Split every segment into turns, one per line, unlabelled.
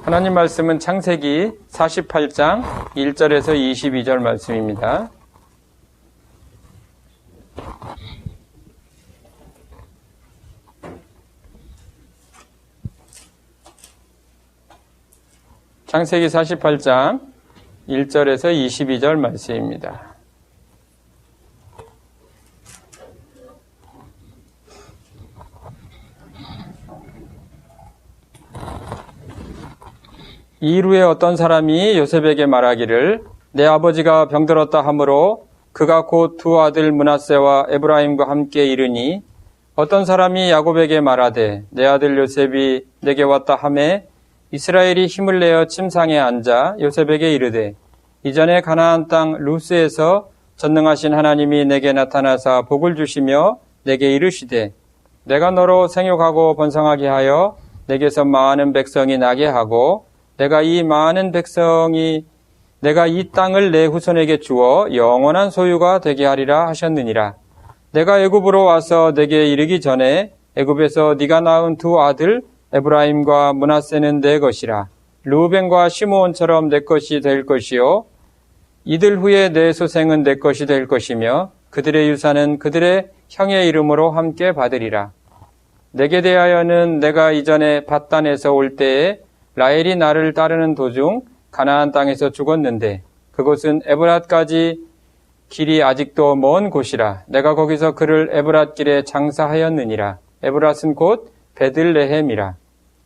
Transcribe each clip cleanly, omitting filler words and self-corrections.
하나님 말씀은 창세기 48장 1절에서 22절 말씀입니다. 창세기 48장 1절에서 22절 말씀입니다. 이루에 어떤 사람이 요셉에게 말하기를 내 아버지가 병들었다 하므로 그가 곧 두 아들 므낫세와 에브라임과 함께 이르니 어떤 사람이 야곱에게 말하되 내 아들 요셉이 내게 왔다 하매 이스라엘이 힘을 내어 침상에 앉아 요셉에게 이르되 이전에 가나안 땅 루스에서 전능하신 하나님이 내게 나타나사 복을 주시며 내게 이르시되 내가 너로 생육하고 번성하게 하여 내게서 많은 백성이 나게 하고 내가 이 땅을 내 후손에게 주어 영원한 소유가 되게 하리라 하셨느니라. 내가 애굽으로 와서 내게 이르기 전에 애굽에서 네가 낳은 두 아들 에브라임과 므낫세는 내 것이라. 르우벤과 시므온처럼 내 것이 될 것이요 이들 후에 내 소생은 내 것이 될 것이며 그들의 유산은 그들의 형의 이름으로 함께 받으리라. 내게 대하여는 내가 이전에 밧단에서 올 때에 라헬이 나를 따르는 도중 가나안 땅에서 죽었는데 그곳은 에브랏까지 길이 아직도 먼 곳이라. 내가 거기서 그를 에브랏길에 장사하였느니라. 에브랏은 곧 베들레헴이라.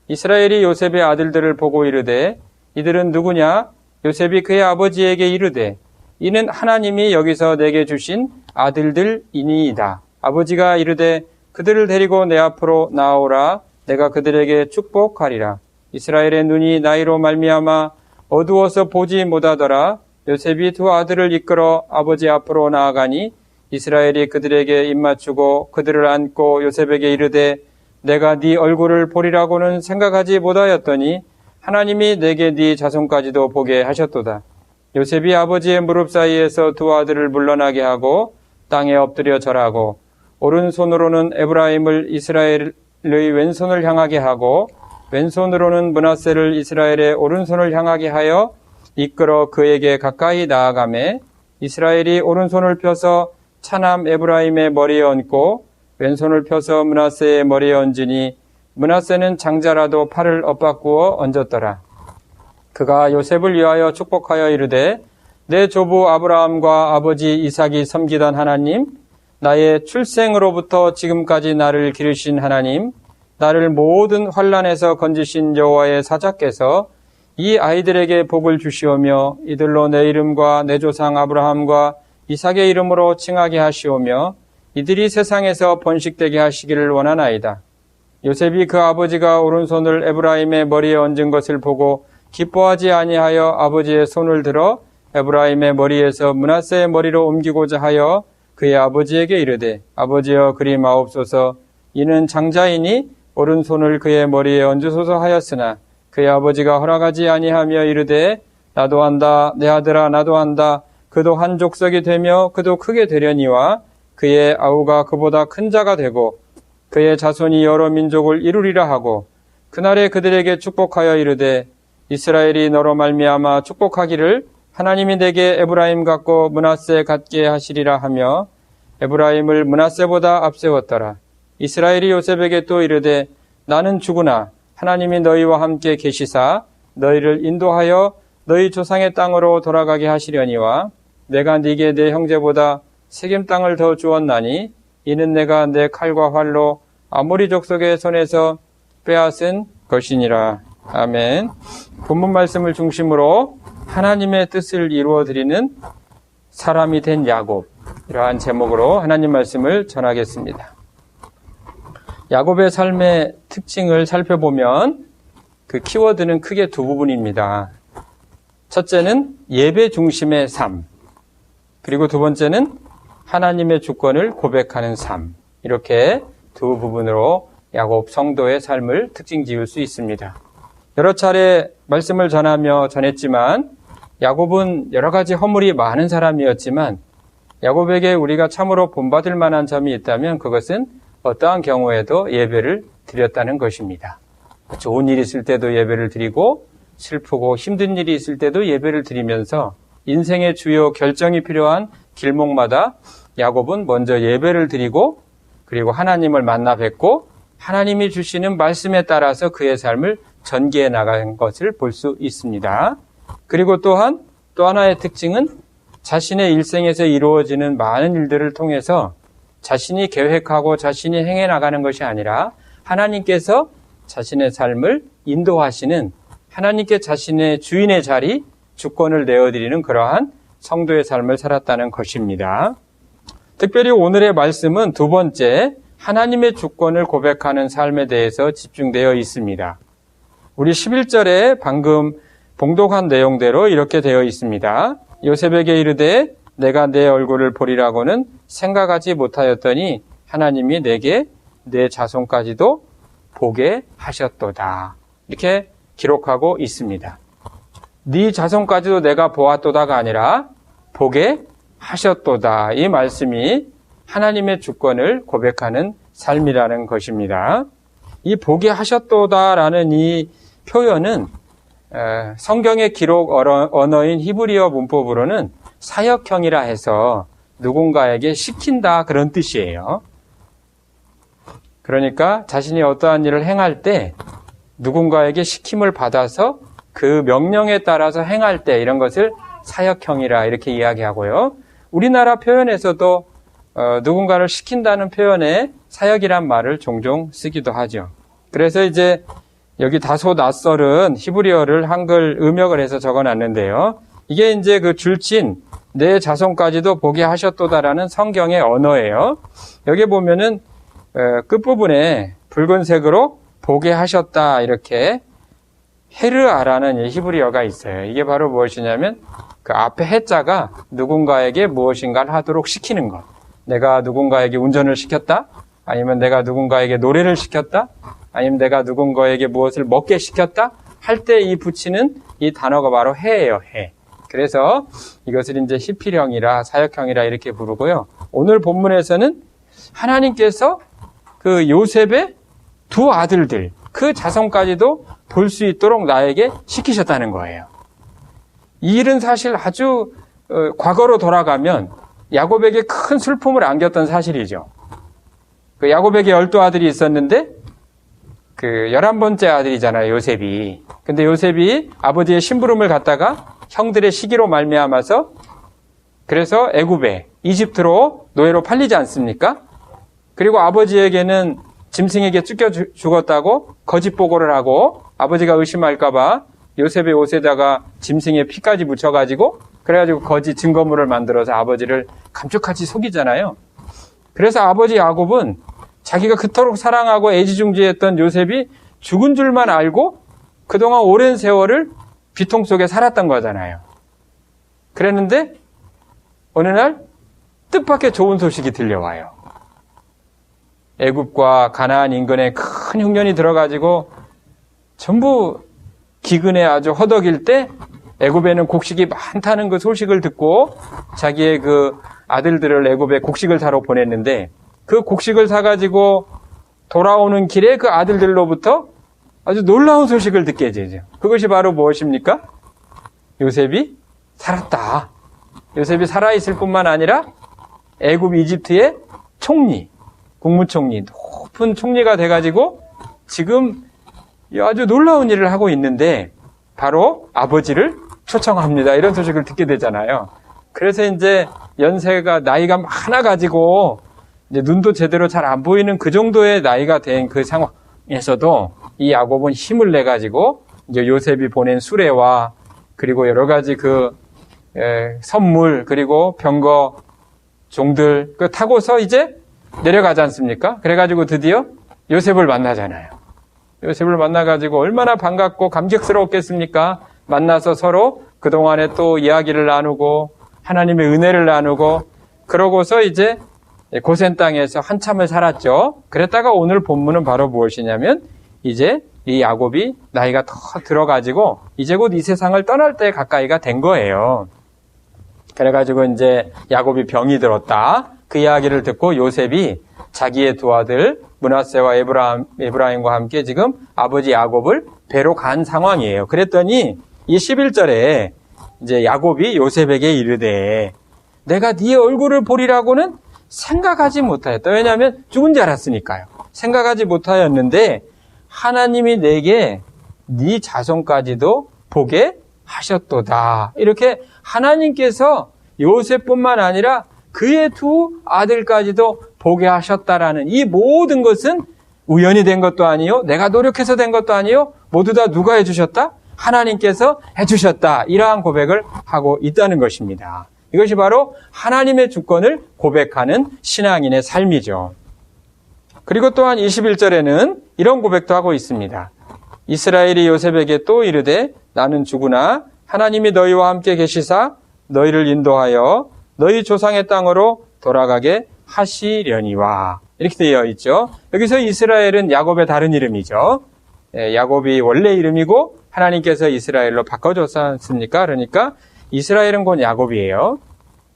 이스라엘이 요셉의 아들들을 보고 이르되 이들은 누구냐? 요셉이 그의 아버지에게 이르되 이는 하나님이 여기서 내게 주신 아들들이니이다. 아버지가 이르되 그들을 데리고 내 앞으로 나아오라. 내가 그들에게 축복하리라. 이스라엘의 눈이 나이로 말미암아 어두워서 보지 못하더라. 요셉이 두 아들을 이끌어 아버지 앞으로 나아가니 이스라엘이 그들에게 입맞추고 그들을 안고 요셉에게 이르되 내가 네 얼굴을 보리라고는 생각하지 못하였더니 하나님이 내게 네 자손까지도 보게 하셨도다. 요셉이 아버지의 무릎 사이에서 두 아들을 물러나게 하고 땅에 엎드려 절하고 오른손으로는 에브라임을 이스라엘의 왼손을 향하게 하고 왼손으로는 므낫세를 이스라엘의 오른손을 향하게 하여 이끌어 그에게 가까이 나아가매 이스라엘이 오른손을 펴서 차남 에브라임의 머리에 얹고 왼손을 펴서 므낫세의 머리에 얹으니 므낫세는 장자라도 팔을 엇바꾸어 얹었더라. 그가 요셉을 위하여 축복하여 이르되 내 조부 아브라함과 아버지 이삭이 섬기던 하나님, 나의 출생으로부터 지금까지 나를 기르신 하나님, 나를 모든 환난에서 건지신 여호와의 사자께서 이 아이들에게 복을 주시오며 이들로 내 이름과 내 조상 아브라함과 이삭의 이름으로 칭하게 하시오며 이들이 세상에서 번식되게 하시기를 원하나이다. 요셉이 그 아버지가 오른손을 에브라임의 머리에 얹은 것을 보고 기뻐하지 아니하여 아버지의 손을 들어 에브라임의 머리에서 므낫세의 머리로 옮기고자 하여 그의 아버지에게 이르되 아버지여 그리 마옵소서. 이는 장자이니 오른손을 그의 머리에 얹으소서 하였으나 그의 아버지가 허락하지 아니하며 이르되 나도 한다. 내 아들아 나도 한다. 그도 한 족속이 되며 그도 크게 되려니와 그의 아우가 그보다 큰 자가 되고 그의 자손이 여러 민족을 이루리라 하고 그날에 그들에게 축복하여 이르되 이스라엘이 너로 말미암아 축복하기를 하나님이 내게 에브라임 같고 므낫세 같게 하시리라 하며 에브라임을 므낫세보다 앞세웠더라. 이스라엘이 요셉에게 또 이르되 나는 죽으나 하나님이 너희와 함께 계시사 너희를 인도하여 너희 조상의 땅으로 돌아가게 하시려니와 내가 네게 내 형제보다 세겜 땅을 더 주었나니 이는 내가 내 칼과 활로 아모리 족속의 손에서 빼앗은 것이니라. 아멘. 본문 말씀을 중심으로 하나님의 뜻을 이루어드리는 사람이 된 야곱, 이러한 제목으로 하나님 말씀을 전하겠습니다. 야곱의 삶의 특징을 살펴보면 그 키워드는 크게 두 부분입니다. 첫째는 예배 중심의 삶, 그리고 두 번째는 하나님의 주권을 고백하는 삶. 이렇게 두 부분으로 야곱 성도의 삶을 특징 지을 수 있습니다. 여러 차례 말씀을 전했지만 야곱은 여러 가지 허물이 많은 사람이었지만 야곱에게 우리가 참으로 본받을 만한 점이 있다면 그것은 어떠한 경우에도 예배를 드렸다는 것입니다. 좋은 일이 있을 때도 예배를 드리고 슬프고 힘든 일이 있을 때도 예배를 드리면서 인생의 주요 결정이 필요한 길목마다 야곱은 먼저 예배를 드리고 그리고 하나님을 만나 뵙고 하나님이 주시는 말씀에 따라서 그의 삶을 전개해 나간 것을 볼 수 있습니다. 그리고 또한 또 하나의 특징은 자신의 일생에서 이루어지는 많은 일들을 통해서 자신이 계획하고 자신이 행해 나가는 것이 아니라 하나님께서 자신의 삶을 인도하시는 하나님께 자신의 주인의 자리, 주권을 내어드리는 그러한 성도의 삶을 살았다는 것입니다. 특별히 오늘의 말씀은 두 번째, 하나님의 주권을 고백하는 삶에 대해서 집중되어 있습니다. 우리 11절에 방금 봉독한 내용대로 이렇게 되어 있습니다. 요셉에게 이르되 내가 내 얼굴을 보리라고는 생각하지 못하였더니 하나님이 내게 내 자손까지도 보게 하셨도다. 이렇게 기록하고 있습니다. 네 자손까지도 내가 보았도다가 아니라 보게 하셨도다. 이 말씀이 하나님의 주권을 고백하는 삶이라는 것입니다. 이 보게 하셨도다라는 이 표현은 성경의 기록 언어인 히브리어 문법으로는 사역형이라 해서 누군가에게 시킨다 그런 뜻이에요. 그러니까 자신이 어떠한 일을 행할 때 누군가에게 시킴을 받아서 그 명령에 따라서 행할 때 이런 것을 사역형이라 이렇게 이야기하고요. 우리나라 표현에서도 누군가를 시킨다는 표현에 사역이란 말을 종종 쓰기도 하죠. 그래서 이제 여기 다소 낯설은 히브리어를 한글 음역을 해서 적어놨는데요. 이게 이제 그 줄친 내 자손까지도 보게 하셨도다라는 성경의 언어예요. 여기 보면은 끝부분에 붉은색으로 보게 하셨다 이렇게 헤르아라는 히브리어가 있어요. 이게 바로 무엇이냐면 그 앞에 해자가 누군가에게 무엇인가를 하도록 시키는 것. 내가 누군가에게 운전을 시켰다? 아니면 내가 누군가에게 노래를 시켰다? 아니면 내가 누군가에게 무엇을 먹게 시켰다? 할 때 이 붙이는 이 단어가 바로 해예요, 해. 그래서 이것을 이제 히필형이라 사역형이라 이렇게 부르고요. 오늘 본문에서는 하나님께서 그 요셉의 두 아들들, 그 자손까지도 볼 수 있도록 나에게 시키셨다는 거예요. 이 일은 사실 아주 과거로 돌아가면 야곱에게 큰 슬픔을 안겼던 사실이죠. 그 야곱에게 12아들이 있었는데 그 11번째 아들이잖아요, 요셉이. 근데 요셉이 아버지의 심부름을 갖다가 형들의 시기로 말미암아서 그래서 애굽에 이집트로 노예로 팔리지 않습니까? 그리고 아버지에게는 짐승에게 쫓겨 죽었다고 거짓 보고를 하고 아버지가 의심할까 봐 요셉의 옷에다가 짐승의 피까지 묻혀가지고 그래가지고 거짓 증거물을 만들어서 아버지를 감쪽같이 속이잖아요. 그래서 아버지 야곱은 자기가 그토록 사랑하고 애지중지했던 요셉이 죽은 줄만 알고 그동안 오랜 세월을 비통 속에 살았던 거잖아요. 그랬는데 어느 날 뜻밖의 좋은 소식이 들려와요. 애굽과 가나안 인근에 큰 흉년이 들어가지고 전부 기근에 아주 허덕일 때 애굽에는 곡식이 많다는 그 소식을 듣고 자기의 그 아들들을 애굽에 곡식을 사러 보냈는데 그 곡식을 사가지고 돌아오는 길에 그 아들들로부터 아주 놀라운 소식을 듣게 되죠. 그것이 바로 무엇입니까? 요셉이 살았다. 요셉이 살아있을 뿐만 아니라 애굽 이집트의 총리, 국무총리, 높은 총리가 돼가지고 지금 아주 놀라운 일을 하고 있는데 바로 아버지를 초청합니다. 이런 소식을 듣게 되잖아요. 그래서 이제 연세가 나이가 많아가지고 이제 눈도 제대로 잘 안 보이는 그 정도의 나이가 된 그 상황에서도 이 야곱은 힘을 내가지고 이제 요셉이 보낸 수레와 그리고 여러 가지 그 선물 그리고 병거 종들 그 타고서 이제 내려가지 않습니까? 그래가지고 드디어 요셉을 만나잖아요. 요셉을 만나가지고 얼마나 반갑고 감격스러웠겠습니까? 만나서 서로 그동안에 또 이야기를 나누고 하나님의 은혜를 나누고 그러고서 이제 고센 땅에서 한참을 살았죠. 그랬다가 오늘 본문은 바로 무엇이냐면 이제 이 야곱이 나이가 더 들어가지고 이제 곧 이 세상을 떠날 때 가까이가 된 거예요. 그래가지고 이제 야곱이 병이 들었다. 그 이야기를 듣고 요셉이 자기의 두 아들 므낫세와 에브라임과 함께 지금 아버지 야곱을 배로 간 상황이에요. 그랬더니 이 11절에 이제 야곱이 요셉에게 이르되 내가 네 얼굴을 보리라고는 생각하지 못하였다. 왜냐하면 죽은 줄 알았으니까요. 생각하지 못하였는데 하나님이 내게 네 자손까지도 보게 하셨도다. 이렇게 하나님께서 요셉뿐만 아니라 그의 두 아들까지도 보게 하셨다라는 이 모든 것은 우연히 된 것도 아니요, 내가 노력해서 된 것도 아니요, 모두 다 누가 해주셨다? 하나님께서 해주셨다. 이러한 고백을 하고 있다는 것입니다. 이것이 바로 하나님의 주권을 고백하는 신앙인의 삶이죠. 그리고 또한 21절에는 이런 고백도 하고 있습니다. 이스라엘이 요셉에게 또 이르되 나는 죽으나 하나님이 너희와 함께 계시사 너희를 인도하여 너희 조상의 땅으로 돌아가게 하시려니와. 이렇게 되어 있죠. 여기서 이스라엘은 야곱의 다른 이름이죠. 야곱이 원래 이름이고 하나님께서 이스라엘로 바꿔줬지 않습니까? 그러니까 이스라엘은 곧 야곱이에요.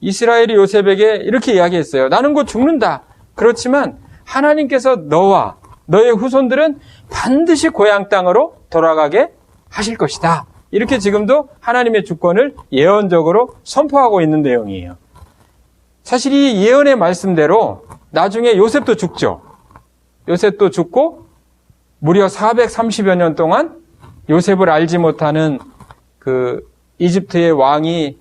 이스라엘이 요셉에게 이렇게 이야기했어요. 나는 곧 죽는다. 그렇지만 하나님께서 너와 너의 후손들은 반드시 고향 땅으로 돌아가게 하실 것이다. 이렇게 지금도 하나님의 주권을 예언적으로 선포하고 있는 내용이에요. 사실 이 예언의 말씀대로 나중에 요셉도 죽죠. 요셉도 죽고 무려 430여 년 동안 요셉을 알지 못하는 그 이집트의 왕이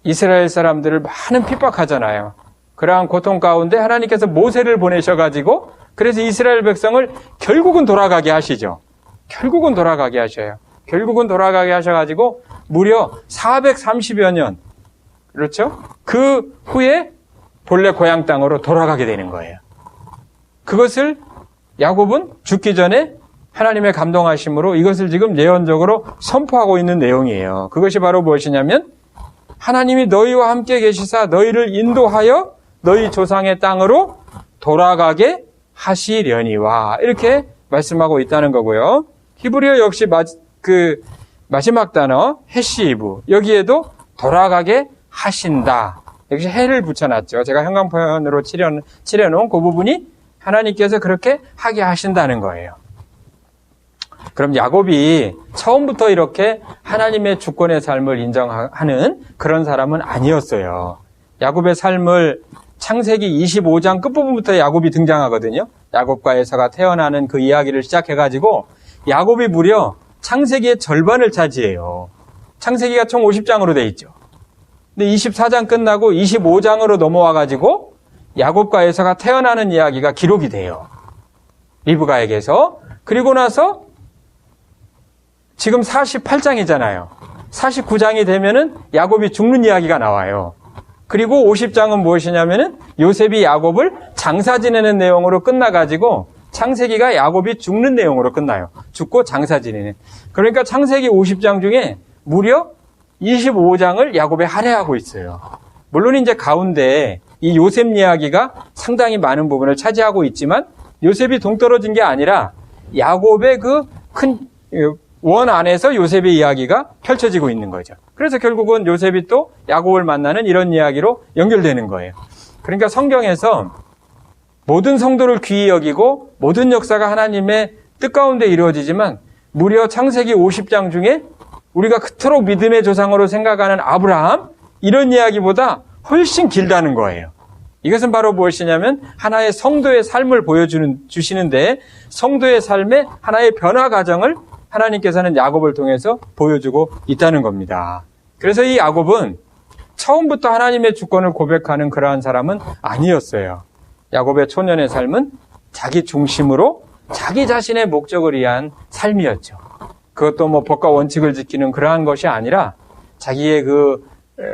이스라엘 사람들을 많은 핍박하잖아요. 그러한 고통 가운데 하나님께서 모세를 보내셔가지고 그래서 이스라엘 백성을 결국은 돌아가게 하시죠. 결국은 돌아가게 하셔요. 결국은 돌아가게 하셔가지고 무려 430여 년, 그렇죠? 그 후에 본래 고향 땅으로 돌아가게 되는 거예요. 그것을 야곱은 죽기 전에 하나님의 감동하심으로 이것을 지금 예언적으로 선포하고 있는 내용이에요. 그것이 바로 무엇이냐면 하나님이 너희와 함께 계시사 너희를 인도하여 너희 조상의 땅으로 돌아가게 하시려니와 이렇게 말씀하고 있다는 거고요. 히브리어 역시 마지막 단어 헤시브 여기에도 돌아가게 하신다. 역시 해를 붙여놨죠. 제가 형광펜으로 칠해놓은 그 부분이 하나님께서 그렇게 하게 하신다는 거예요. 그럼 야곱이 처음부터 이렇게 하나님의 주권의 삶을 인정하는 그런 사람은 아니었어요. 야곱의 삶을 창세기 25장 끝부분부터 야곱이 등장하거든요. 야곱과 에서가 태어나는 그 이야기를 시작해가지고 야곱이 무려 창세기의 절반을 차지해요. 창세기가 총 50장으로 돼 있죠. 근데 24장 끝나고 25장으로 넘어와가지고 야곱과 에서가 태어나는 이야기가 기록이 돼요. 리브가에게서. 그리고 나서 지금 48장이잖아요. 49장이 되면은 야곱이 죽는 이야기가 나와요. 그리고 50장은 무엇이냐면은 요셉이 야곱을 장사 지내는 내용으로 끝나가지고 창세기가 야곱이 죽는 내용으로 끝나요. 죽고 장사 지내는. 그러니까 창세기 50장 중에 무려 25장을 야곱에 할애하고 있어요. 물론 이제 가운데 이 요셉 이야기가 상당히 많은 부분을 차지하고 있지만 요셉이 동떨어진 게 아니라 야곱의 그 큰 원 안에서 요셉의 이야기가 펼쳐지고 있는 거죠. 그래서 결국은 요셉이 또 야곱을 만나는 이런 이야기로 연결되는 거예요. 그러니까 성경에서 모든 성도를 귀히 여기고 모든 역사가 하나님의 뜻 가운데 이루어지지만 무려 창세기 50장 중에 우리가 그토록 믿음의 조상으로 생각하는 아브라함 이런 이야기보다 훨씬 길다는 거예요. 이것은 바로 무엇이냐면 하나의 성도의 삶을 보여주시는데 성도의 삶의 하나의 변화 과정을 하나님께서는 야곱을 통해서 보여주고 있다는 겁니다. 그래서 이 야곱은 처음부터 하나님의 주권을 고백하는 그러한 사람은 아니었어요. 야곱의 초년의 삶은 자기 중심으로 자기 자신의 목적을 위한 삶이었죠. 그것도 뭐 법과 원칙을 지키는 그러한 것이 아니라 자기의 그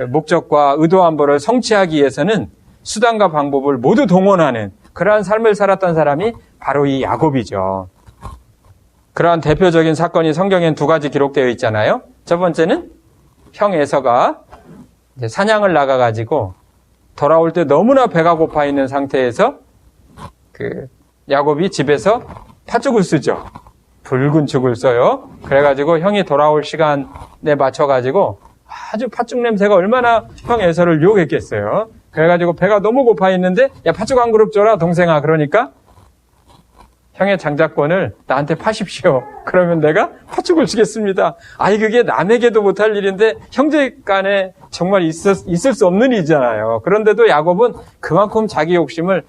목적과 의도한 바를 성취하기 위해서는 수단과 방법을 모두 동원하는 그러한 삶을 살았던 사람이 바로 이 야곱이죠. 그러한 대표적인 사건이 성경엔 두 가지 기록되어 있잖아요. 첫 번째는 형 에서가 이제 사냥을 나가가지고 돌아올 때 너무나 배가 고파 있는 상태에서 그 야곱이 집에서 팥죽을 쓰죠. 붉은 죽을 써요. 그래가지고 형이 돌아올 시간에 맞춰가지고 아주 팥죽 냄새가 얼마나 형 에서를 유혹했겠어요. 그래가지고 배가 너무 고파 있는데 야 팥죽 한 그릇 줘라 동생아. 그러니까 형의 장자권을 나한테 파십시오. 그러면 내가 파축을 주겠습니다. 아이, 그게 남에게도 못할 일인데 형제 간에 정말 있을 수 없는 일이잖아요. 그런데도 야곱은 그만큼 자기 욕심을,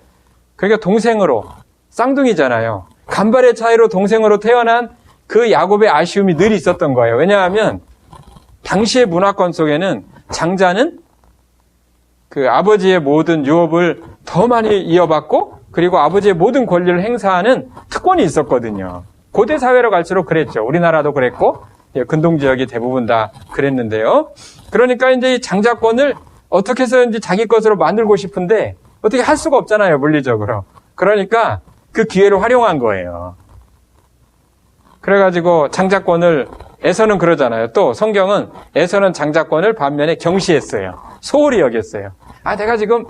그러니까 동생으로, 쌍둥이잖아요. 간발의 차이로 동생으로 태어난 그 야곱의 아쉬움이 늘 있었던 거예요. 왜냐하면 당시의 문화권 속에는 장자는 그 아버지의 모든 유업을 더 많이 이어받고, 그리고 아버지의 모든 권리를 행사하는 특권이 있었거든요. 고대 사회로 갈수록 그랬죠. 우리나라도 그랬고, 근동 지역이 대부분 다 그랬는데요. 그러니까 이제 이 장자권을 어떻게 해서든지 자기 것으로 만들고 싶은데 어떻게 할 수가 없잖아요, 물리적으로. 그러니까 그 기회를 활용한 거예요. 그래가지고 장자권을, 에서는 그러잖아요. 또 성경은 에서는 장자권을 반면에 경시했어요. 소홀히 여겼어요. 아, 내가 지금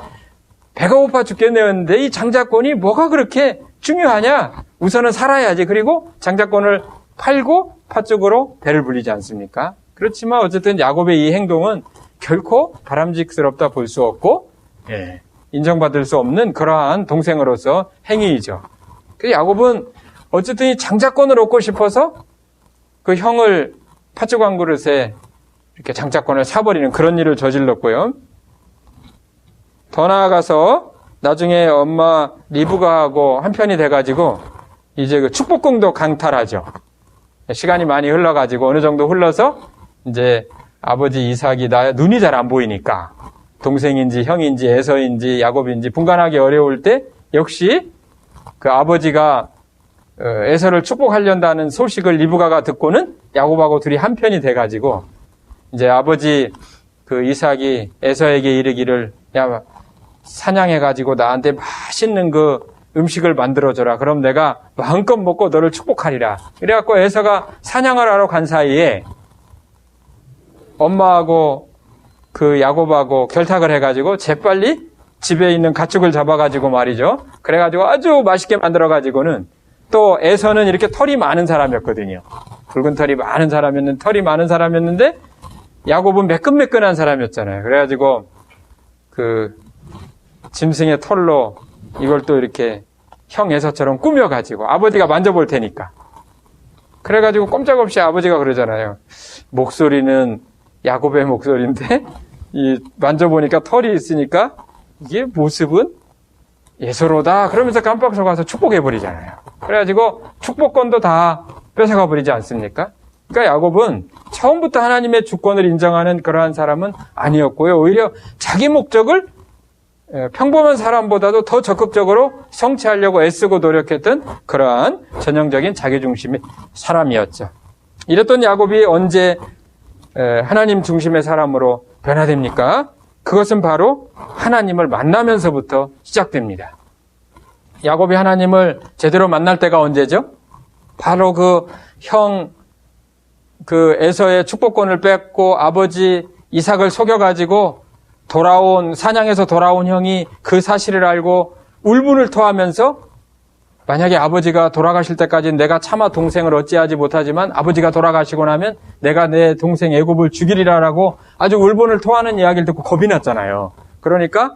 배가 고파 죽겠네였는데 이 장자권이 뭐가 그렇게 중요하냐? 우선은 살아야지. 그리고 장자권을 팔고 팥죽으로 배를 불리지 않습니까? 그렇지만 어쨌든 야곱의 이 행동은 결코 바람직스럽다 볼 수 없고, 인정받을 수 없는 그러한 동생으로서 행위이죠. 그 야곱은 어쨌든 이 장자권을 얻고 싶어서 그 형을 팥죽 한 그릇에 이렇게 장자권을 사버리는 그런 일을 저질렀고요. 더 나아가서 나중에 엄마 리브가하고 한편이 돼가지고 이제 그 축복궁도 강탈하죠. 시간이 많이 흘러가지고 어느 정도 흘러서 이제 아버지 이삭이 눈이 잘 안 보이니까 동생인지 형인지 에서인지 야곱인지 분간하기 어려울 때 역시 그 아버지가 에서를 축복하려다는 소식을 리브가가 듣고는 야곱하고 둘이 한편이 돼가지고 이제 아버지 그 이삭이 에서에게 이르기를, 야, 사냥해가지고 나한테 맛있는 그 음식을 만들어줘라. 그럼 내가 마음껏 먹고 너를 축복하리라. 그래갖고 에서가 사냥을 하러 간 사이에 엄마하고 그 야곱하고 결탁을 해가지고 재빨리 집에 있는 가축을 잡아가지고 말이죠. 그래가지고 아주 맛있게 만들어가지고는, 또 에서는 이렇게 털이 많은 사람이었거든요. 붉은 털이 많은 사람이었는데 야곱은 매끈매끈한 사람이었잖아요. 그래가지고 그 짐승의 털로 이걸 또 이렇게 형 에서처럼 꾸며가지고 아버지가 만져볼 테니까. 그래가지고 꼼짝없이 아버지가 그러잖아요. 목소리는 야곱의 목소리인데 이 만져보니까 털이 있으니까 이게 모습은 에서로다. 그러면서 깜빡 속아서 축복해버리잖아요. 그래가지고 축복권도 다 뺏어가 버리지 않습니까? 그러니까 야곱은 처음부터 하나님의 주권을 인정하는 그러한 사람은 아니었고요. 오히려 자기 목적을 평범한 사람보다도 더 적극적으로 성취하려고 애쓰고 노력했던 그러한 전형적인 자기중심의 사람이었죠. 이랬던 야곱이 언제 하나님 중심의 사람으로 변화됩니까? 그것은 바로 하나님을 만나면서부터 시작됩니다. 야곱이 하나님을 제대로 만날 때가 언제죠? 바로 그 에서의 축복권을 뺏고 아버지 이삭을 속여가지고 사냥해서 돌아온 형이 그 사실을 알고 울분을 토하면서, 만약에 아버지가 돌아가실 때까지 내가 차마 동생을 어찌하지 못하지만 아버지가 돌아가시고 나면 내가 내 동생 애굽을 죽이리라라고 아주 울분을 토하는 이야기를 듣고 겁이 났잖아요. 그러니까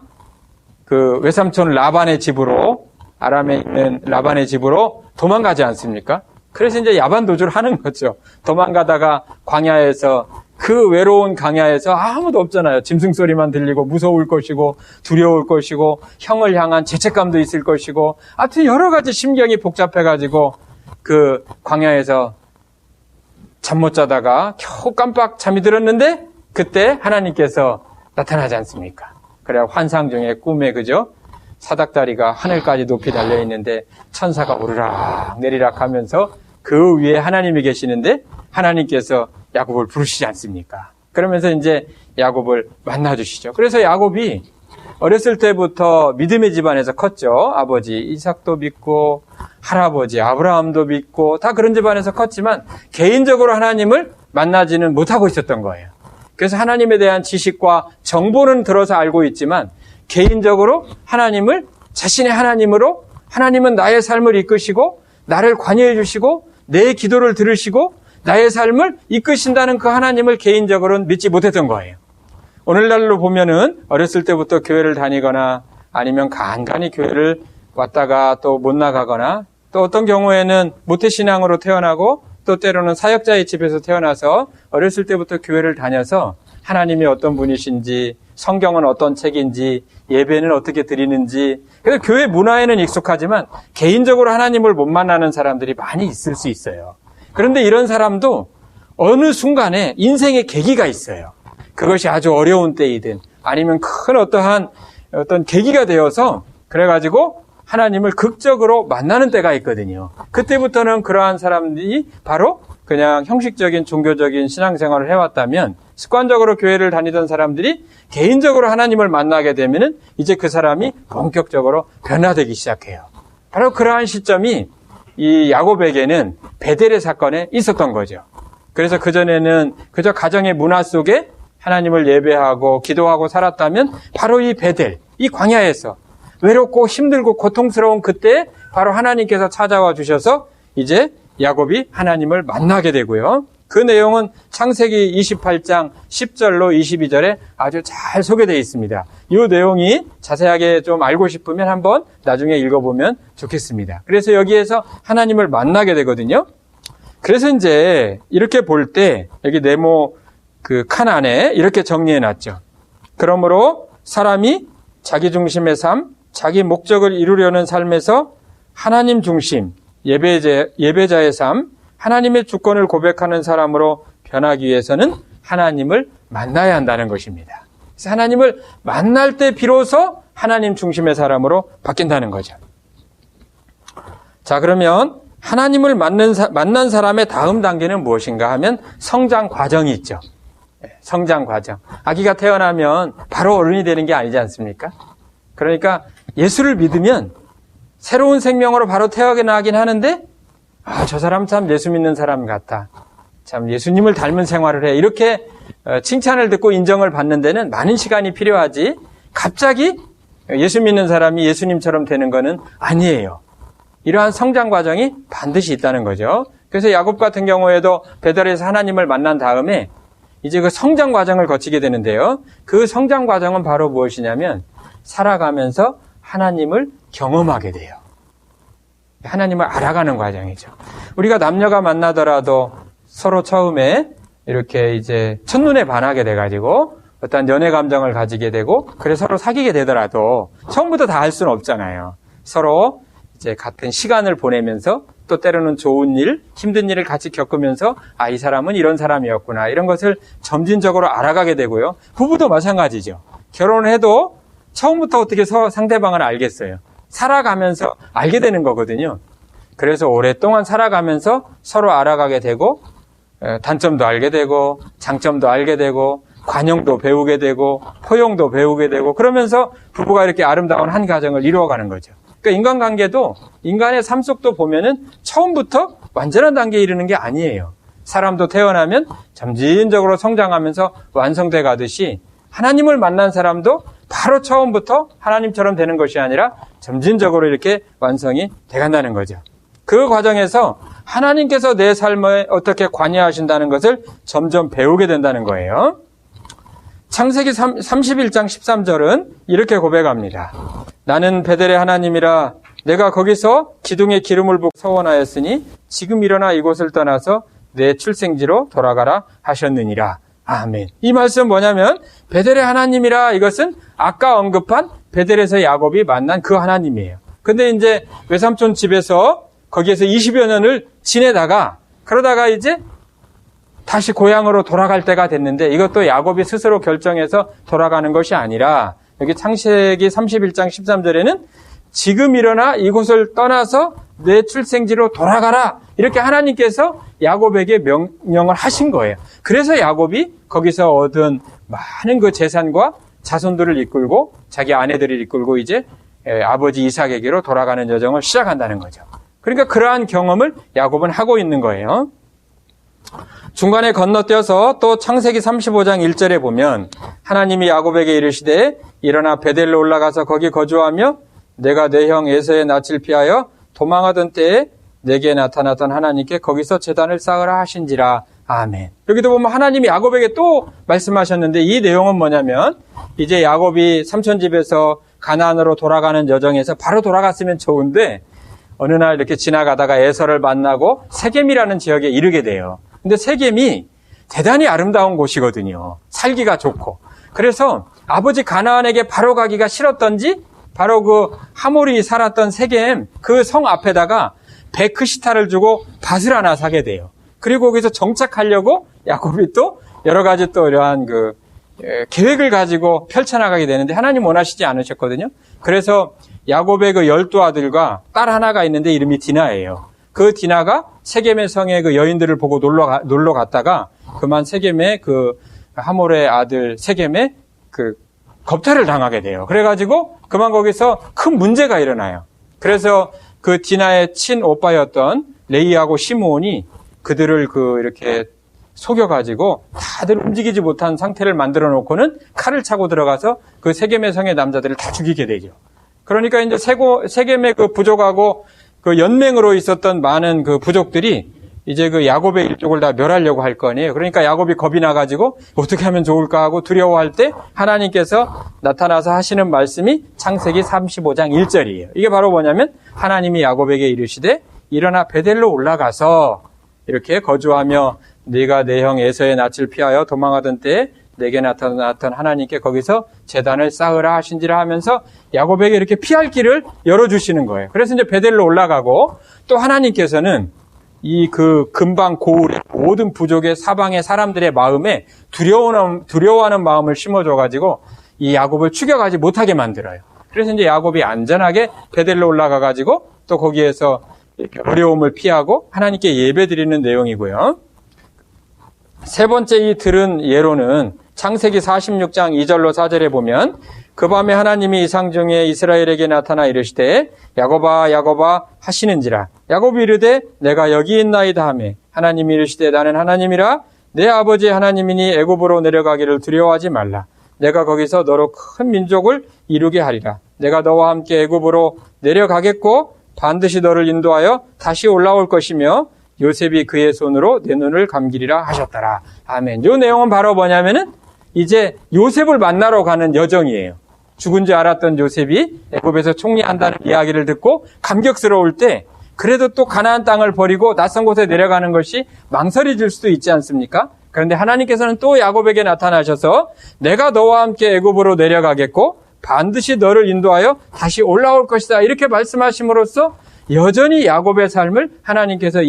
그 외삼촌 라반의 집으로, 아람에 있는 라반의 집으로 도망가지 않습니까? 그래서 이제 야반 도주를 하는 거죠. 도망가다가 광야에서, 그 외로운 광야에서 아무도 없잖아요. 짐승 소리만 들리고 무서울 것이고 두려울 것이고 형을 향한 죄책감도 있을 것이고, 하여튼 여러 가지 심경이 복잡해가지고 그 광야에서 잠 못 자다가 겨우 깜빡 잠이 들었는데 그때 하나님께서 나타나지 않습니까? 그래야 환상 중에 꿈에, 그죠? 사닥다리가 하늘까지 높이 달려있는데 천사가 오르락 내리락 하면서 그 위에 하나님이 계시는데 하나님께서 야곱을 부르시지 않습니까? 그러면서 이제 야곱을 만나주시죠. 그래서 야곱이 어렸을 때부터 믿음의 집안에서 컸죠. 아버지 이삭도 믿고 할아버지 아브라함도 믿고 다 그런 집안에서 컸지만 개인적으로 하나님을 만나지는 못하고 있었던 거예요. 그래서 하나님에 대한 지식과 정보는 들어서 알고 있지만 개인적으로 하나님을 자신의 하나님으로, 하나님은 나의 삶을 이끄시고 나를 관여해 주시고 내 기도를 들으시고 나의 삶을 이끄신다는 그 하나님을 개인적으로는 믿지 못했던 거예요. 오늘날로 보면은 어렸을 때부터 교회를 다니거나 아니면 간간히 교회를 왔다가 또 못 나가거나 또 어떤 경우에는 모태신앙으로 태어나고 또 때로는 사역자의 집에서 태어나서 어렸을 때부터 교회를 다녀서 하나님이 어떤 분이신지, 성경은 어떤 책인지, 예배는 어떻게 드리는지, 그래서 교회 문화에는 익숙하지만 개인적으로 하나님을 못 만나는 사람들이 많이 있을 수 있어요. 그런데 이런 사람도 어느 순간에 인생의 계기가 있어요. 그것이 아주 어려운 때이든 아니면 큰 어떤 계기가 되어서 그래가지고 하나님을 극적으로 만나는 때가 있거든요. 그때부터는 그러한 사람들이 바로 그냥 형식적인 종교적인 신앙생활을 해왔다면 습관적으로 교회를 다니던 사람들이 개인적으로 하나님을 만나게 되면은 이제 그 사람이 본격적으로 변화되기 시작해요. 바로 그러한 시점이 이 야곱에게는 베델의 사건에 있었던 거죠. 그래서 그전에는 그저 가정의 문화 속에 하나님을 예배하고 기도하고 살았다면 바로 이 베델, 이 광야에서 외롭고 힘들고 고통스러운 그때 바로 하나님께서 찾아와 주셔서 이제 야곱이 하나님을 만나게 되고요. 그 내용은 창세기 28장 10절로 22절에 아주 잘 소개되어 있습니다. 이 내용이 자세하게 좀 알고 싶으면 한번 나중에 읽어보면 좋겠습니다. 그래서 여기에서 하나님을 만나게 되거든요. 그래서 이제 이렇게 볼 때 여기 네모 그 칸 안에 이렇게 정리해 놨죠. 그러므로 사람이 자기 중심의 삶, 자기 목적을 이루려는 삶에서 하나님 중심, 예배자의 삶, 하나님의 주권을 고백하는 사람으로 변하기 위해서는 하나님을 만나야 한다는 것입니다. 그래서 하나님을 만날 때 비로소 하나님 중심의 사람으로 바뀐다는 거죠. 자, 그러면 하나님을 만난 사람의 다음 단계는 무엇인가 하면 성장 과정이 있죠. 성장 과정. 아기가 태어나면 바로 어른이 되는 게 아니지 않습니까? 그러니까 예수를 믿으면 새로운 생명으로 바로 태어나긴 하는데 저 사람 참 예수 믿는 사람 같다. 참 예수님을 닮은 생활을 해. 이렇게 칭찬을 듣고 인정을 받는 데는 많은 시간이 필요하지 갑자기 예수 믿는 사람이 예수님처럼 되는 거는 아니에요. 이러한 성장 과정이 반드시 있다는 거죠. 그래서 야곱 같은 경우에도 베델에서 하나님을 만난 다음에 이제 그 성장 과정을 거치게 되는데요. 그 성장 과정은 바로 무엇이냐면 살아가면서 하나님을 경험하게 돼요. 하나님을 알아가는 과정이죠. 우리가 남녀가 만나더라도 서로 처음에 이렇게 이제 첫눈에 반하게 돼가지고 어떤 연애 감정을 가지게 되고 그래서 서로 사귀게 되더라도 처음부터 다 할 수는 없잖아요. 서로 이제 같은 시간을 보내면서 또 때로는 좋은 일, 힘든 일을 같이 겪으면서 이 사람은 이런 사람이었구나 이런 것을 점진적으로 알아가게 되고요. 부부도 마찬가지죠. 결혼을 해도 처음부터 어떻게 상대방을 알겠어요. 살아가면서 알게 되는 거거든요. 그래서 오랫동안 살아가면서 서로 알아가게 되고 단점도 알게 되고 장점도 알게 되고 관용도 배우게 되고 포용도 배우게 되고 그러면서 부부가 이렇게 아름다운 한 가정을 이루어가는 거죠. 그러니까 인간관계도 인간의 삶 속도 보면은 처음부터 완전한 단계에 이르는 게 아니에요. 사람도 태어나면 점진적으로 성장하면서 완성돼 가듯이 하나님을 만난 사람도 바로 처음부터 하나님처럼 되는 것이 아니라 점진적으로 이렇게 완성이 돼간다는 거죠. 그 과정에서 하나님께서 내 삶에 어떻게 관여하신다는 것을 점점 배우게 된다는 거예요. 창세기 31장 13절은 이렇게 고백합니다. 나는 베델의 하나님이라 내가 거기서 기둥에 기름을 붓고 서원하였으니 지금 일어나 이곳을 떠나서 내 출생지로 돌아가라 하셨느니라. 아멘. 이 말씀 뭐냐면 베델의 하나님이라 이것은 아까 언급한 베델에서 야곱이 만난 그 하나님이에요. 근데 이제 외삼촌 집에서 거기에서 20여 년을 지내다가 그러다가 이제 다시 고향으로 돌아갈 때가 됐는데 이것도 야곱이 스스로 결정해서 돌아가는 것이 아니라 여기 창세기 31장 13절에는 지금 일어나 이곳을 떠나서 내 출생지로 돌아가라 이렇게 하나님께서 야곱에게 명령을 하신 거예요. 그래서 야곱이 거기서 얻은 많은 그 재산과 자손들을 이끌고 자기 아내들을 이끌고 이제 아버지 이삭에게로 돌아가는 여정을 시작한다는 거죠. 그러니까 그러한 경험을 야곱은 하고 있는 거예요. 중간에 건너뛰어서 또 창세기 35장 1절에 보면 하나님이 야곱에게 이르시되 일어나 베델로 올라가서 거기 거주하며 내가 내 형 에서의 낯을 피하여 도망하던 때에 내게 나타났던 하나님께 거기서 제단을 쌓으라 하신지라. 아멘. 여기도 보면 하나님이 야곱에게 또 말씀하셨는데 이 내용은 뭐냐면 이제 야곱이 삼촌 집에서 가나안으로 돌아가는 여정에서 바로 돌아갔으면 좋은데 어느 날 이렇게 지나가다가 에서를 만나고 세겜이라는 지역에 이르게 돼요. 근데 세겜이 대단히 아름다운 곳이거든요. 살기가 좋고. 그래서 아버지 가나안에게 바로 가기가 싫었던지 바로 그 하몰이 살았던 세겜 그 성 앞에다가 베크시타를 주고 밭을 하나 사게 돼요. 그리고 거기서 정착하려고 야곱이 또 여러 가지 또 이러한 그 계획을 가지고 펼쳐나가게 되는데 하나님 원하시지 않으셨거든요. 그래서 야곱의 그 12아들과 딸 하나가 있는데 이름이 디나예요. 그 디나가 세겜의 성에 그 여인들을 보고 놀러 갔다가 그만 세겜의 그 하몰의 아들 세겜의 그 겁탈을 당하게 돼요. 그래가지고 그만 거기서 큰 문제가 일어나요. 그래서 그 디나의 친오빠였던 레이하고 시므온이 그들을 이렇게 속여가지고 다들 움직이지 못한 상태를 만들어 놓고는 칼을 차고 들어가서 그 세겜의 성의 남자들을 다 죽이게 되죠. 그러니까 이제 세겜의 그 부족하고 그 연맹으로 있었던 많은 그 부족들이 이제 그 야곱의 일족을 다 멸하려고 할 거 아니에요. 그러니까 야곱이 겁이 나가지고 어떻게 하면 좋을까 하고 두려워할 때 하나님께서 나타나서 하시는 말씀이 창세기 35장 1절이에요. 이게 바로 뭐냐면 하나님이 야곱에게 이르시되 일어나 베델로 올라가서 이렇게 거주하며 네가 내 형 에서의 낯을 피하여 도망하던 때에 내게 나타났던 하나님께 거기서 제단을 쌓으라 하신지라 하면서 야곱에게 이렇게 피할 길을 열어주시는 거예요. 그래서 이제 베델로 올라가고 또 하나님께서는 이 그 금방 고울의 모든 부족의 사방의 사람들의 마음에 두려워하는 마음을 심어줘가지고 이 야곱을 추격하지 못하게 만들어요. 그래서 이제 야곱이 안전하게 베델로 올라가가지고 또 거기에서 이렇게 어려움을 피하고 하나님께 예배드리는 내용이고요. 세 번째 이 들은 예로는 창세기 46장 2절로 4절에 보면 그 밤에 하나님이 이상 중에 이스라엘에게 나타나 이르시되 야곱아 야곱아 하시는지라 야곱이 이르되 내가 여기 있나이다 하매 하나님이 이르시되 나는 하나님이라 내 아버지 하나님이니 애굽으로 내려가기를 두려워하지 말라 내가 거기서 너로 큰 민족을 이루게 하리라 내가 너와 함께 애굽으로 내려가겠고 반드시 너를 인도하여 다시 올라올 것이며 요셉이 그의 손으로 내 눈을 감기리라 하셨더라. 아멘. 이 내용은 바로 뭐냐면은 이제 요셉을 만나러 가는 여정이에요. 죽은 줄 알았던 요셉이 애굽에서 총리한다는 이야기를 듣고 감격스러울 때 그래도 또 가나안 땅을 버리고 낯선 곳에 내려가는 것이 망설여질 수도 있지 않습니까? 그런데 하나님께서는 또 야곱에게 나타나셔서 내가 너와 함께 애굽으로 내려가겠고 반드시 너를 인도하여 다시 올라올 것이다. 이렇게 말씀하심으로써 여전히 야곱의 삶을 하나님께서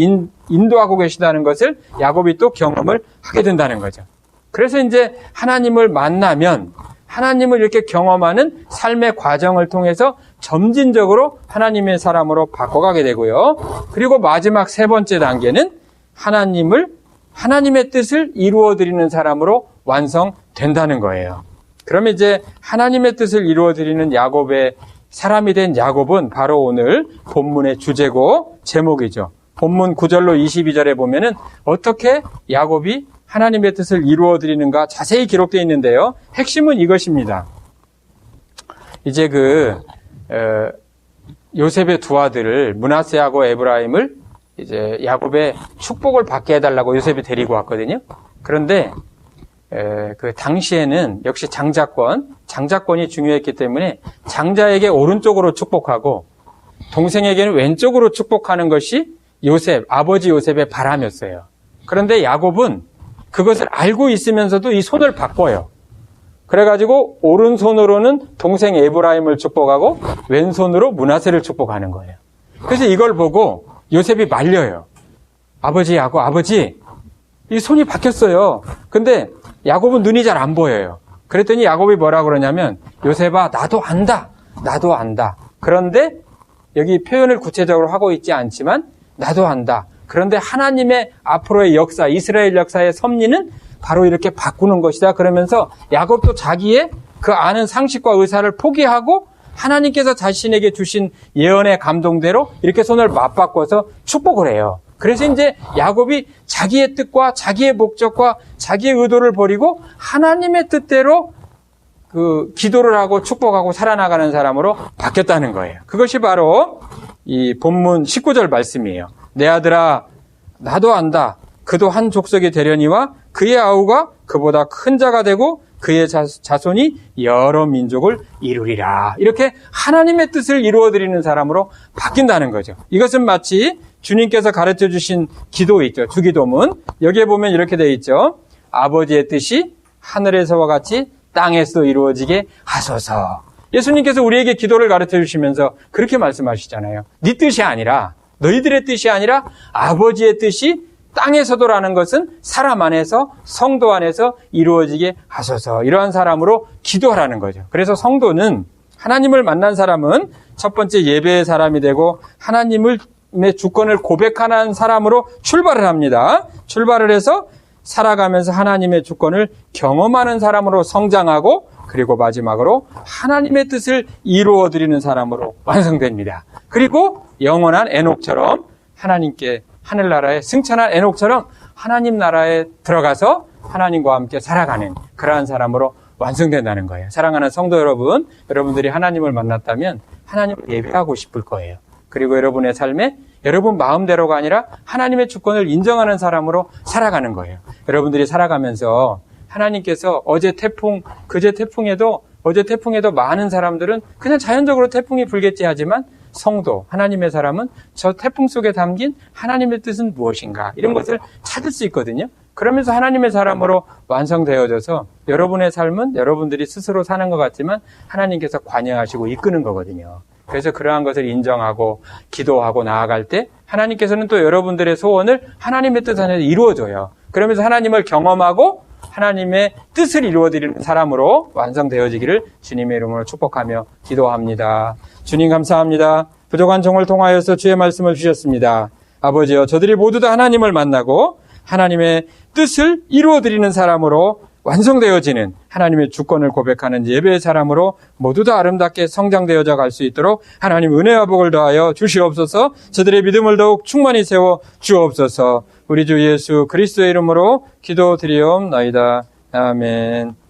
인도하고 계시다는 것을 야곱이 또 경험을 하게 된다는 거죠. 그래서 이제 하나님을 만나면 하나님을 이렇게 경험하는 삶의 과정을 통해서 점진적으로 하나님의 사람으로 바꿔가게 되고요. 그리고 마지막 세 번째 단계는 하나님의 뜻을 이루어드리는 사람으로 완성된다는 거예요. 그러면 이제 하나님의 뜻을 이루어드리는 야곱의 사람이 된 야곱은 바로 오늘 본문의 주제고 제목이죠. 본문 9절로 22절에 보면은 어떻게 야곱이 하나님의 뜻을 이루어드리는가 자세히 기록되어 있는데요. 핵심은 이것입니다. 이제 요셉의 두 아들을 므낫세하고 에브라임을 이제 야곱의 축복을 받게 해달라고 요셉이 데리고 왔거든요. 그런데 그 당시에는 역시 장자권이 중요했기 때문에 장자에게 오른쪽으로 축복하고 동생에게는 왼쪽으로 축복하는 것이 아버지 요셉의 바람이었어요. 그런데 야곱은 그것을 알고 있으면서도 이 손을 바꿔요. 그래가지고 오른손으로는 동생 에브라임을 축복하고 왼손으로 므낫세를 축복하는 거예요. 그래서 이걸 보고 요셉이 말려요. 아버지, 이 손이 바뀌었어요. 근데 야곱은 눈이 잘 안 보여요. 그랬더니 야곱이 뭐라 그러냐면 요셉아 나도 안다. 그런데 여기 표현을 구체적으로 하고 있지 않지만 나도 안다. 그런데 하나님의 앞으로의 역사, 이스라엘 역사의 섭리는 바로 이렇게 바꾸는 것이다. 그러면서 야곱도 자기의 그 아는 상식과 의사를 포기하고 하나님께서 자신에게 주신 예언의 감동대로 이렇게 손을 맞바꿔서 축복을 해요. 그래서 이제 야곱이 자기의 뜻과 자기의 목적과 자기의 의도를 버리고 하나님의 뜻대로 기도를 하고 축복하고 살아나가는 사람으로 바뀌었다는 거예요. 그것이 바로 이 본문 19절 말씀이에요. 내 아들아 나도 안다. 그도 한 족속이 되려니와 그의 아우가 그보다 큰 자가 되고 그의 자손이 여러 민족을 이루리라. 이렇게 하나님의 뜻을 이루어드리는 사람으로 바뀐다는 거죠. 이것은 마치 주님께서 가르쳐 주신 기도 있죠. 주기도문. 여기에 보면 이렇게 되어 있죠. 아버지의 뜻이 하늘에서와 같이 땅에서도 이루어지게 하소서. 예수님께서 우리에게 기도를 가르쳐 주시면서 그렇게 말씀하시잖아요. 네 뜻이 아니라, 너희들의 뜻이 아니라 아버지의 뜻이 땅에서도라는 것은 사람 안에서, 성도 안에서 이루어지게 하소서. 이러한 사람으로 기도하라는 거죠. 그래서 성도는, 하나님을 만난 사람은 첫 번째 예배의 사람이 되고 하나님의 주권을 고백하는 사람으로 출발을 합니다. 출발을 해서 살아가면서 하나님의 주권을 경험하는 사람으로 성장하고, 그리고 마지막으로 하나님의 뜻을 이루어드리는 사람으로 완성됩니다. 그리고 영원한 에녹처럼 하나님께, 하늘나라에 승천한 에녹처럼 하나님 나라에 들어가서 하나님과 함께 살아가는 그러한 사람으로 완성된다는 거예요. 사랑하는 성도 여러분, 여러분들이 하나님을 만났다면 하나님을 예배하고 싶을 거예요. 그리고 여러분의 삶에 여러분 마음대로가 아니라 하나님의 주권을 인정하는 사람으로 살아가는 거예요. 여러분들이 살아가면서 하나님께서 어제 태풍, 그제 태풍에도 많은 사람들은 그냥 자연적으로 태풍이 불겠지 하지만 성도, 하나님의 사람은 저 태풍 속에 담긴 하나님의 뜻은 무엇인가, 이런 것을 찾을 수 있거든요. 그러면서 하나님의 사람으로 완성되어져서 여러분의 삶은 여러분들이 스스로 사는 것 같지만 하나님께서 관여하시고 이끄는 거거든요. 그래서 그러한 것을 인정하고 기도하고 나아갈 때 하나님께서는 또 여러분들의 소원을 하나님의 뜻 안에서 이루어줘요. 그러면서 하나님을 경험하고 하나님의 뜻을 이루어드리는 사람으로 완성되어지기를 주님의 이름으로 축복하며 기도합니다. 주님 감사합니다. 부족한 종을 통하여서 주의 말씀을 주셨습니다. 아버지여, 저들이 모두 다 하나님을 만나고 하나님의 뜻을 이루어드리는 사람으로 완성되어지는 하나님의 주권을 고백하는 예배의 사람으로 모두 다 아름답게 성장되어져 갈 수 있도록 하나님 은혜와 복을 더하여 주시옵소서. 저들의 믿음을 더욱 충만히 세워 주옵소서. 우리 주 예수 그리스도의 이름으로 기도드리옵나이다. 아멘.